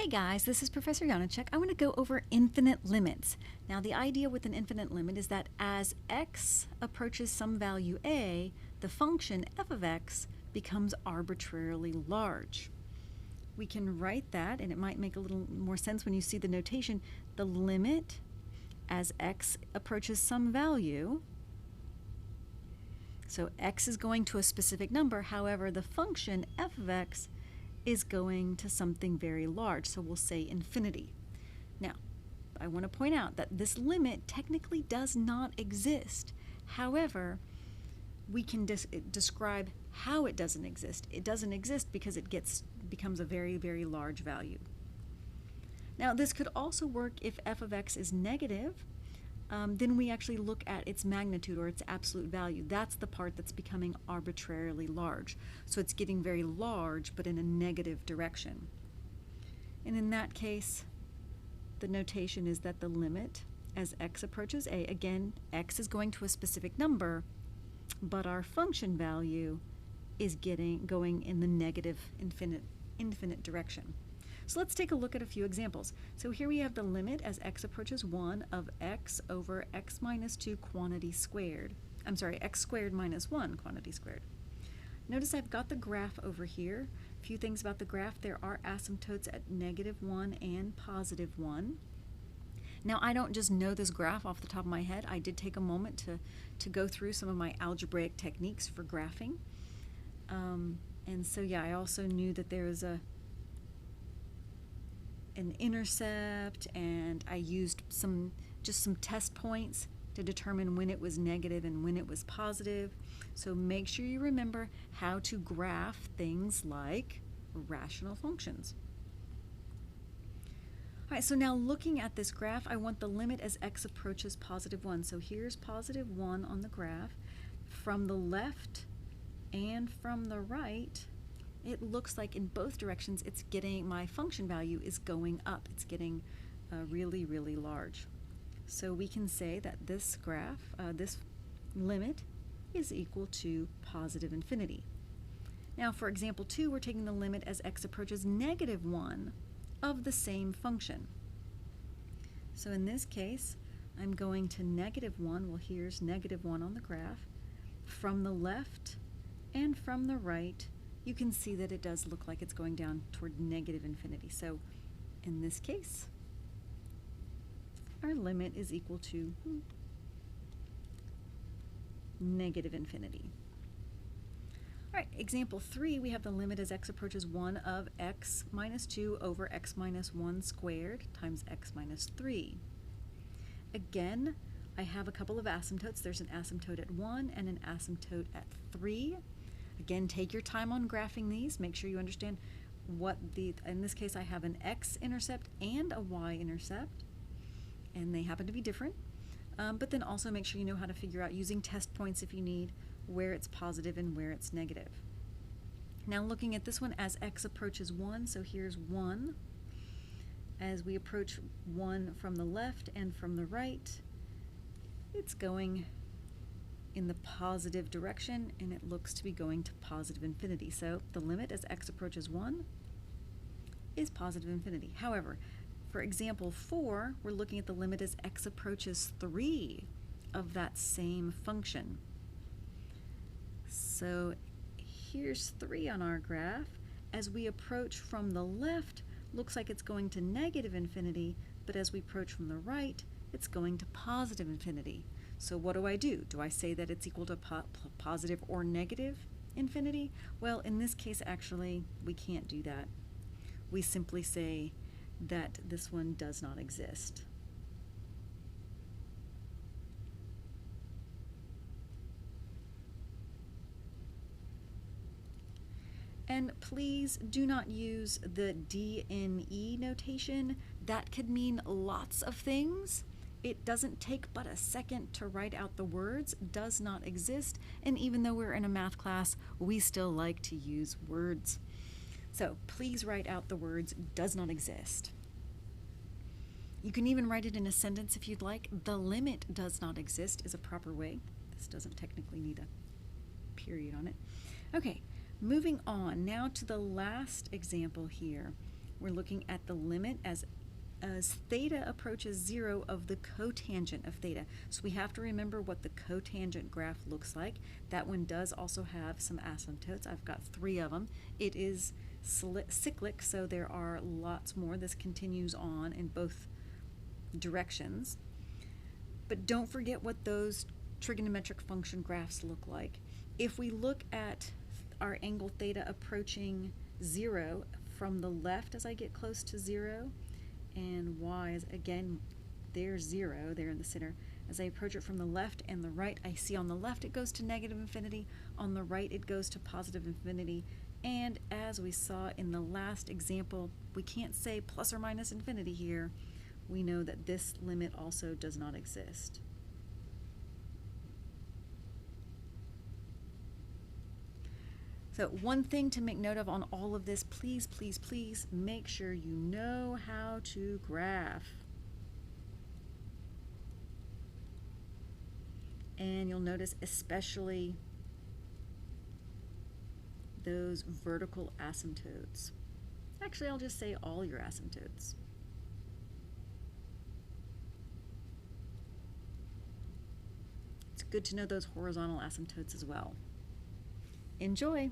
Hey guys, this is Professor Janacek. I want to go over infinite limits. Now the idea with an infinite limit is that as x approaches some value a, the function f of x becomes arbitrarily large. We can write that, and it might make a little more sense when you see the notation. The limit as x approaches some value, so x is going to a specific number, however the function f of x is going to something very large, so we'll say infinity. Now, I want to point out that this limit technically does not exist. However, we can describe how it doesn't exist. It doesn't exist because it becomes a very, very large value. Now, this could also work if f of x is negative. Then we actually look at its magnitude or its absolute value. That's the part that's becoming arbitrarily large. So it's getting very large, but in a negative direction. And in that case, the notation is that the limit as x approaches a, again, x is going to a specific number, but our function value is going in the negative infinite direction. So let's take a look at a few examples. So here we have the limit as x approaches 1 of x over x minus 2 quantity squared. I'm sorry, x squared minus 1 quantity squared. Notice I've got the graph over here. A few things about the graph. There are asymptotes at -1 and +1. Now I don't just know this graph off the top of my head. I did take a moment to go through some of my algebraic techniques for graphing. And so yeah, I also knew that there was an intercept, and I used just some test points to determine when it was negative and when it was positive. So make sure you remember how to graph things like rational functions. All right, so now looking at this graph, I want the limit as x approaches +1. So here's +1 on the graph. From the left and from the right, it looks like in both directions it's getting, my function value is going up. It's getting really, really large. So we can say that this graph, this limit is equal to +infinity. Now for example 2, we're taking the limit as x approaches -1 of the same function. So in this case, I'm going to -1. Well, here's -1 on the graph. From the left and from the right, you can see that it does look like it's going down toward -infinity. So in this case, our limit is equal to -infinity. All right, example 3, we have the limit as x approaches 1 of x minus 2 over x minus 1 squared times x minus 3. Again, I have a couple of asymptotes. There's an asymptote at 1 and an asymptote at 3. Again, take your time on graphing these. Make sure you understand in this case I have an x-intercept and a y-intercept, and they happen to be different. But then also make sure you know how to figure out, using test points if you need, where it's positive and where it's negative. Now looking at this one as x approaches 1, so here's 1. As we approach 1 from the left and from the right, it's going in the positive direction, and it looks to be going to +infinity. So the limit as x approaches 1 is +infinity. However, for example 4, we're looking at the limit as x approaches 3 of that same function. So here's 3 on our graph. As we approach from the left, looks like it's going to -infinity, but as we approach from the right, it's going to +infinity. So what do? Do I say that it's equal to positive or negative infinity? Well, in this case, actually, we can't do that. We simply say that this one does not exist. And please do not use the DNE notation. That could mean lots of things. It doesn't take but a second to write out the words, does not exist, and even though we're in a math class, we still like to use words. So please write out the words does not exist. You can even write it in a sentence if you'd like. The limit does not exist is a proper way. This doesn't technically need a period on it. Okay, moving on now to the last example here. We're looking at the limit as theta approaches 0 of the cotangent of theta. So we have to remember what the cotangent graph looks like. That one does also have some asymptotes. I've got 3 of them. It is cyclic, so there are lots more. This continues on in both directions. But don't forget what those trigonometric function graphs look like. If we look at our angle theta approaching 0 from the left as I get close to 0, and y is, again, there's 0 there in the center. As I approach it from the left and the right, I see on the left it goes to negative infinity, on the right it goes to positive infinity, and as we saw in the last example, we can't say plus or minus infinity here. We know that this limit also does not exist. So one thing to make note of on all of this, please, please, please make sure you know how to graph. And you'll notice especially those vertical asymptotes. Actually, I'll just say all your asymptotes. It's good to know those horizontal asymptotes as well. Enjoy!